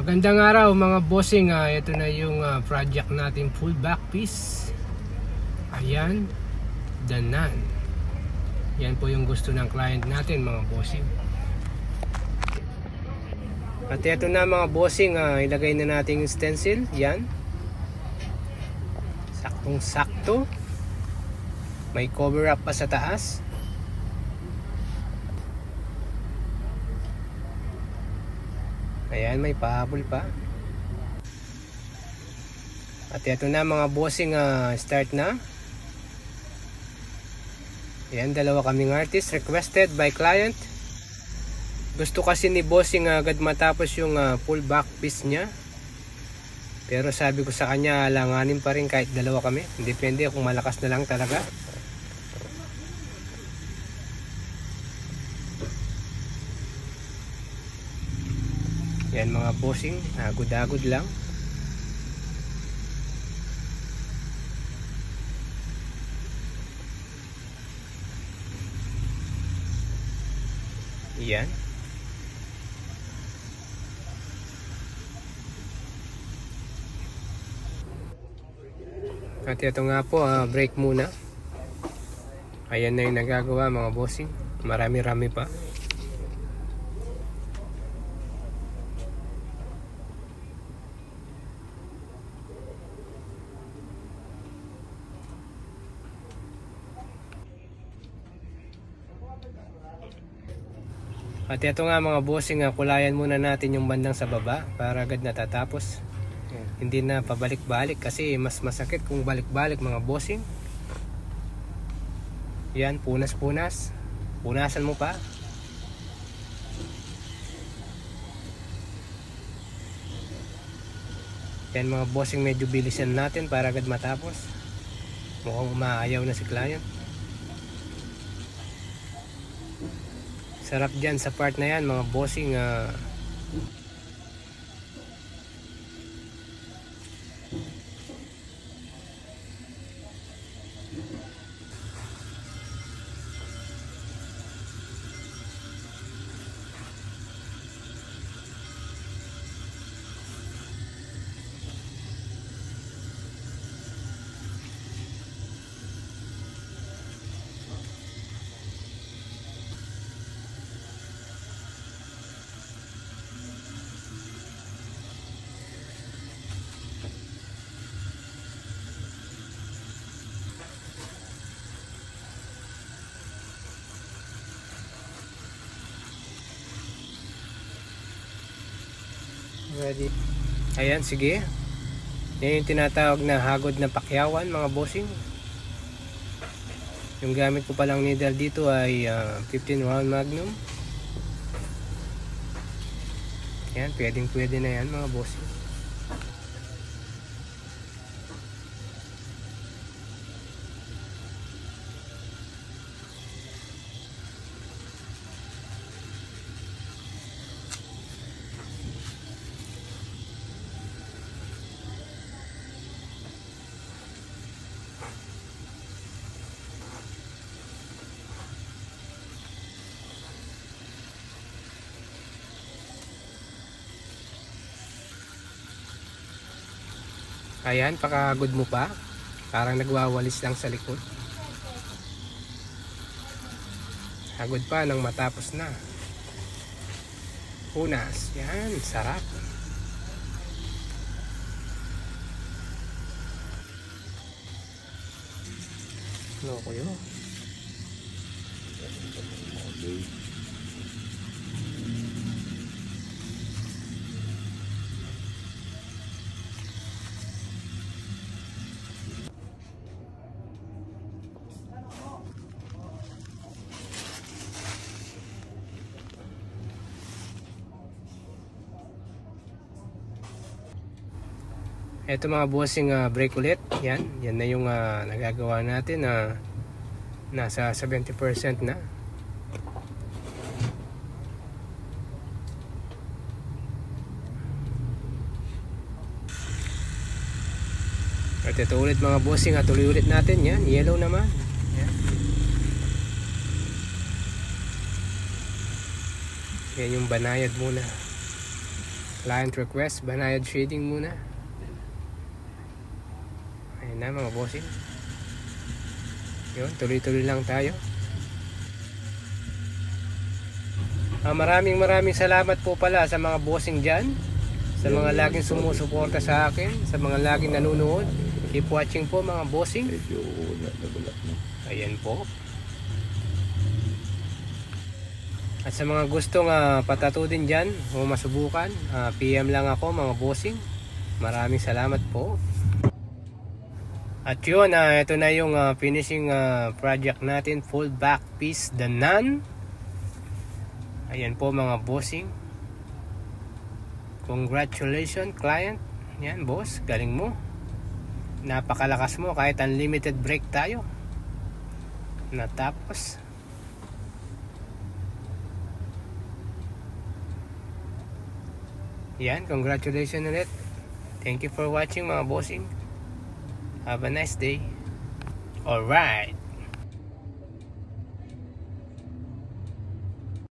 Magandang araw mga bossing. Ito na yung project natin, full back piece. Ayan, danan. Yan po yung gusto ng client natin mga bossing. At ito na mga bossing, ilagay na natin yung stencil. Yan, saktong sakto. May cover up pa sa taas. Ayan, may pahabol pa. At ito na mga bossing, start na. Ayan, dalawa kaming artist requested by client. Gusto kasi ni bossing agad matapos yung full back piece niya. Pero sabi ko sa kanya, alanganin pa rin kahit dalawa kami. Depende kung malakas na lang talaga. Yan mga bossing, agod-agod lang. Yan. At ito nga po, break muna. Ayan na yung nagagawa mga bossing. Marami-rami pa. At ito nga mga bossing, kulayan muna natin yung bandang sa baba para agad natatapos. Hindi na pabalik-balik kasi mas masakit kung balik-balik mga bossing. Yan, punas-punas. Punasan mo pa. Yan mga bossing, medyo bilisan natin para agad matapos. Mukhang umaayaw na si client. Sarap dyan sa part na yan mga bossing. Ready. Ayan, sige. Yan yung tinatawag na hagod na pakyawan mga bossing. Yung gamit ko palang needle dito ay 15 round magnum. Yan, pwede na yan mga bossing. Ayan, pakagod mo pa. Parang nagwawalis lang sa likod. Hagod pa nang matapos na. Punas. Yan, sarap. Loko yun. Ito mga bossing, break ulit. Yan na yung nagagawa natin. Nasa 70% na. At ito ulit mga bossing, tuloy ulit natin. Yan, yellow naman. Yan. Yan yung banayad muna. Client request, banayad shading muna. Ayan na mga bossing. Yun, tuloy-tuloy lang tayo. Maraming salamat po pala sa mga bossing dyan, sa mga laging sumusuporta sa akin, sa mga laging nanonood. Keep watching po mga bossing. Ayan po. At sa mga gustong patato din dyan o masubukan, PM lang ako mga bossing. Maraming salamat po. At yun, ito na yung finishing project natin, full back piece, the Nun. Ayan po mga bossing. Congratulations client. Yan boss, galing mo. Napakalakas mo kahit unlimited break tayo. Natapos. Yan, congratulations ulit. Thank you for watching mga bossing. Have a nice day. Alright.